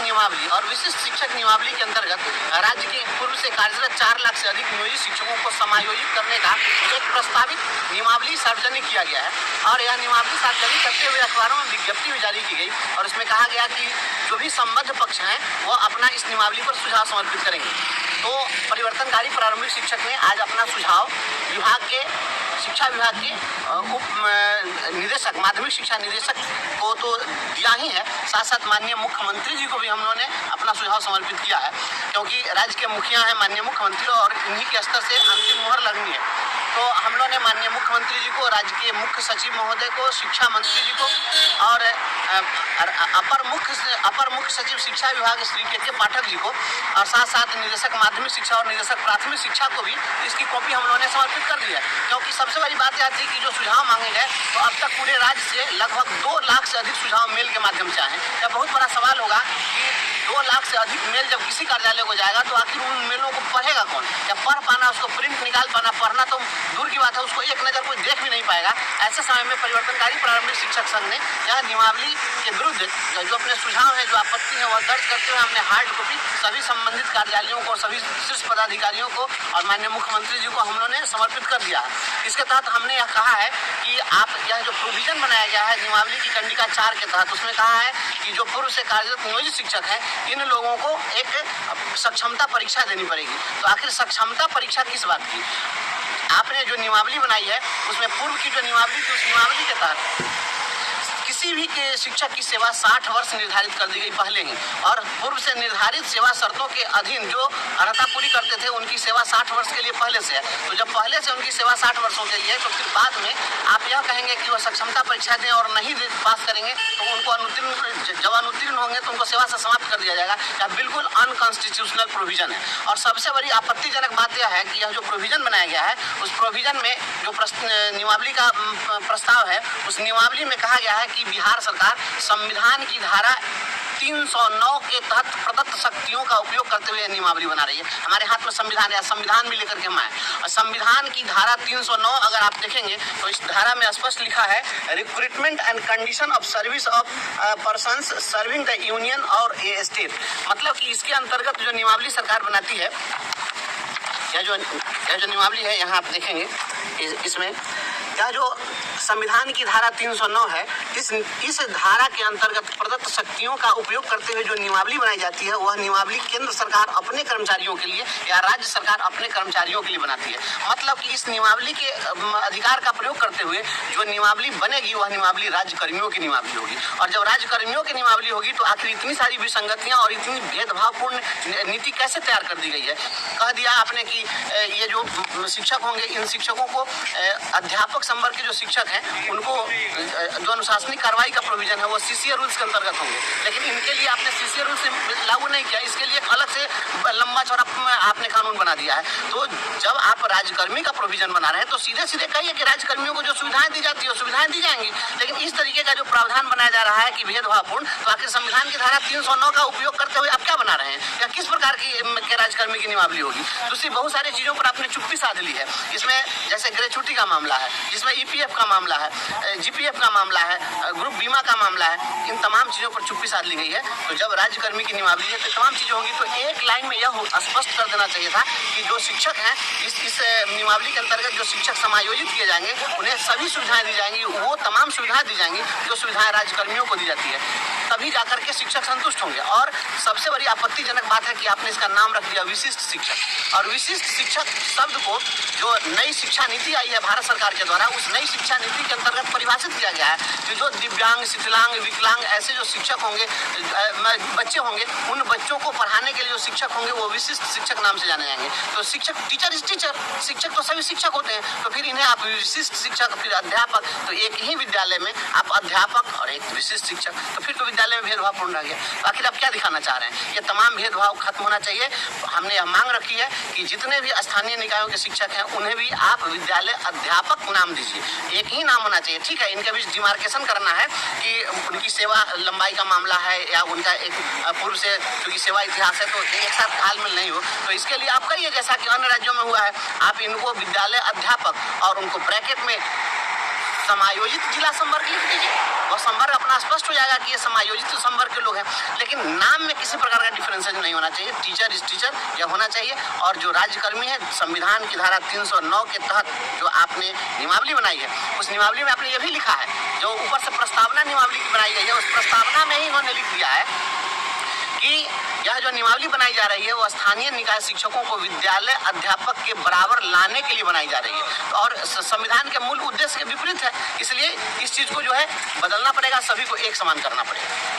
नियमावली और विशिष्ट शिक्षक नियमावली के अंतर्गत राज्य के पूर्व से कार्यरत 4 लाख से अधिक नियोजित शिक्षकों को समायोजित करने का एक प्रस्तावित नियमावली सार्वजनिक किया गया है और यह नियमावली सार्वजनिक करते हुए अखबारों में विज्ञप्ति भी जारी की गई और इसमें कहा गया कि जो भी संबद्ध पक्ष हैं वो अपना इस नियमावली पर सुझाव समर्पित करेंगे। तो परिवर्तनकारी प्रारंभिक शिक्षक ने आज अपना सुझाव शिक्षा विभाग के उप निदेशक माध्यमिक शिक्षा निदेशक को तो दिया ही है, साथ साथ माननीय मुख्यमंत्री जी को भी हम लोगों ने अपना सुझाव समर्पित किया है, क्योंकि राज्य के मुखिया हैं माननीय मुख्यमंत्री और इन्हीं के स्तर से अंतिम मुहर लगनी है। तो हम लोगों ने माननीय मुख्यमंत्री जी को, राज्य के मुख्य सचिव महोदय को, शिक्षा मंत्री जी को और अपर मुख्य सचिव शिक्षा विभाग श्री के पाठक जी को और साथ साथ निदेशक माध्यमिक शिक्षा और निदेशक प्राथमिक शिक्षा को भी इसकी कॉपी हम लोगों ने समर्पित कर दी है, क्योंकि सबसे बड़ी बात यह थी कि जो सुझाव मांगे गए तो अब तक पूरे राज्य से लगभग 2 लाख से अधिक सुझाव मेल के माध्यम से आए हैं। यह बहुत बड़ा सवाल होगा कि 2 लाख से अधिक मेल जब किसी कार्यालय को जाएगा तो आखिर उन मेलों को पढ़ेगा कौन, या पढ़ पाना, उसको प्रिंट निकाल पाना, पढ़ना तो दूर की बात है, उसको एक नज़र कोई देख भी नहीं पाएगा। ऐसे समय में परिवर्तनकारी प्रारंभिक शिक्षक संघ ने यह नियमावली के विरुद्ध जो अपने सुझाव है, जो आपत्ति है, वह दर्ज करते हुए हमने हार्ड कॉपी सभी संबंधित कार्यालयों को, सभी शीर्ष पदाधिकारियों को और माननीय मुख्यमंत्री जी को हम लोगों ने समर्पित कर दिया है। इसके तहत हमने यह कहा है कि आप यह जो प्रोविजन बनाया गया है नियमावली की कंडिका 4 के तहत, उसमें कहा है कि जो पूर्व से कार्यरत नियोजित शिक्षक हैं इन लोगों को एक सक्षमता परीक्षा देनी पड़ेगी। तो आखिर सक्षमता परीक्षा किस बात की? आपने जो नियमावली बनाई है उसमें पूर्व की जो नियमावली थी उस नियमावली के तहत किसी भी के शिक्षक की सेवा 60 वर्ष निर्धारित कर दी गई पहले ही, और पूर्व से निर्धारित सेवा शर्तों के अधीन जो अर्हता पूरी करते थे उनकी सेवा 60 वर्ष के लिए पहले से है। तो जब पहले से उनकी सेवा 60 वर्षों के लिए है तो फिर बाद में आप यह कहेंगे कि वह सक्षमता परीक्षा दें और नहीं पास करेंगे तो उनको जब अनुत्तीर्ण होंगे तो उनको सेवा से समाप्त कर दिया जाएगा। यह बिल्कुल अनकॉन्स्टिट्यूशनल प्रोविजन है। और सबसे बड़ी आपत्तिजनक बात यह है कि यह जो प्रोविजन बनाया गया है उस प्रोविजन में जो नियमावली का प्रस्ताव है उस नियमावली में कहा गया है कि बिहार सरकार संविधान की धारा 309 के तहत प्रदत्त शक्तियों का उपयोग करते हुए नियमावली बना रही है। हमारे हाथ में संविधान है, संविधान भी लेकर के हम आए और संविधान की धारा 309 अगर आप देखेंगे तो इस धारा में स्पष्ट लिखा है recruitment and condition of service of persons serving the union और ए स्टेट। मतलब कि इसके अंतर्गत जो नियमावली सरकार बनाती है, यह जो नियमावली है यहाँ आप देखेंगे इसमें यह जो संविधान की धारा 309 है, इस धारा के अंतर्गत प्रदत्त शक्तियों का उपयोग करते हुए जो नियमावली बनाई जाती है वह नियमावली केंद्र सरकार अपने कर्मचारियों के लिए या राज्य सरकार अपने कर्मचारियों के लिए बनाती है। मतलब कि इस नियमावली के अधिकार का प्रयोग करते हुए जो नियमावली बनेगी वह नियमावली राज्य कर्मियों की नियमावली होगी, और जब राज्य कर्मियों की नियमावली होगी तो आखिर इतनी सारी विसंगतियां और इतनी भेदभावपूर्ण नीति कैसे तैयार कर दी गई है। कह दिया आपने कि ये जो शिक्षक होंगे इन शिक्षकों को अध्यापक संवर्ग के जो शिक्षक हैं उनको जो अनुशासनिक कार्रवाई का प्रोविजन है वो सीसीए रूल्स के अंतर्गत होंगे, लेकिन इनके लिए आपने सीसीए रूल्स लागू नहीं किया, इसके लिए एक अलग से लंबा चौड़ा आपने कानून बना दिया है। तो जब आप राज्यकर्मी का प्रोविजन बना रहे हैं तो सीधे सीधे कहिए कि राज्यकर्मियों को जो सुविधाएं दी जाती है सुविधाएं दी जाएंगी, लेकिन इस तरीके का जो प्रावधान बनाया जा रहा है कि भेदभावपूर्ण, तो आखिर संविधान की धारा 309 का उपयोग करते हुए आप क्या बना रहे हैं या किस प्रकार की राज्यकर्मी की नियमावली होगी। दूसरी बहुत सारी चीजों पर आपने चुप्पी साध ली है, इसमें जैसे ग्रेचुटी का मामला है, जिसमें ईपीएफ का मामला है, जीपीएफ का मामला है, ग्रुप बीमा का मामला है, इन तमाम चीजों पर चुप्पी साध ली गई है। तो जब राज्यकर्मी की नियमावली है तो तमाम चीजें होंगी, तो एक लाइन में यह स्पष्ट कर देना चाहिए था कि जो शिक्षक हैं इस नियमावली के अंतर्गत जो शिक्षक समायोजित किए जाएंगे उन्हें सभी सुविधाएं दी जाएंगी, वो तमाम सुविधाएं दी जाएंगी जो सुविधाएं राज्यकर्मियों को दी जाती है, तभी जाकर के शिक्षक संतुष्ट होंगे। और सबसे बड़ी आपत्तिजनक बात है कि आपने इसका नाम रख दिया विशिष्ट शिक्षक, और विशिष्ट शिक्षक शब्द को जो नई शिक्षा नीति आई है भारत सरकार के द्वारा उस नई शिक्षा नीति के अंतर्गत परिभाषित किया गया है कि जो दिव्यांग, शिथिलांग, विकलांग ऐसे जो शिक्षक होंगे, बच्चे होंगे, उन बच्चों को पढ़ाने के लिए जो शिक्षक होंगे वो विशिष्ट शिक्षक नाम से जाने जाएंगे। तो शिक्षक, टीचर इज टीचर, शिक्षक तो सभी शिक्षक होते हैं, तो फिर इन्हें आप विशिष्ट शिक्षक, फिर अध्यापक, तो एक ही विद्यालय में आप अध्यापक और एक विशिष्ट शिक्षक, तो फिर तो विद्यालय में भेदभावपूर्ण रह गया। तो आखिर आप क्या दिखाना चाह रहे हैं? ये तमाम भेदभाव खत्म होना चाहिए। हमने यह मांग रखी है कि जितने भी स्थानीय निकायों के शिक्षक हैं उन्हें भी आप विद्यालय अध्यापक नाम दीजिए, एक ही नाम होना चाहिए। ठीक है, इनके बीच डिमार्केशन करना है कि उनकी सेवा लंबाई का मामला है या उनका एक पूर्व से क्योंकि सेवा इतिहास है तो एक साथ तालमेल नहीं हो, तो इसके लिए आप करिए जैसा कि अन्य राज्यों में हुआ है, आप इनको विद्यालय अध्यापक और उनको ब्रैकेट में समायोजित जिला संवर्ग लिख दीजिए, और संवर्ग अपना स्पष्ट हो जाएगा कि ये समायोजित संवर्ग के लोग हैं। लेकिन नाम में किसी डिफरेंशिएशन नहीं होना चाहिए। टीचर इज टीचर यह होना चाहिए। और जो राज्यकर्मी है, संविधान की धारा 309 के तहत जो आपने नियमावली बनाई है, उस नियमावली में आपने यह भी लिखा है, जो ऊपर से प्रस्तावना नियमावली की बनाई गई है, उस प्रस्तावना में ही इन्होंने लिख दिया है कि यह जो नियमावली बनाई जा रही है वो स्थानीय निकाय शिक्षकों को विद्यालय अध्यापक के बराबर लाने के लिए बनाई जा रही है और संविधान के मूल उद्देश्य के विपरीत है। इसलिए इस चीज़ को जो है बदलना पड़ेगा, सभी को एक समान करना पड़ेगा।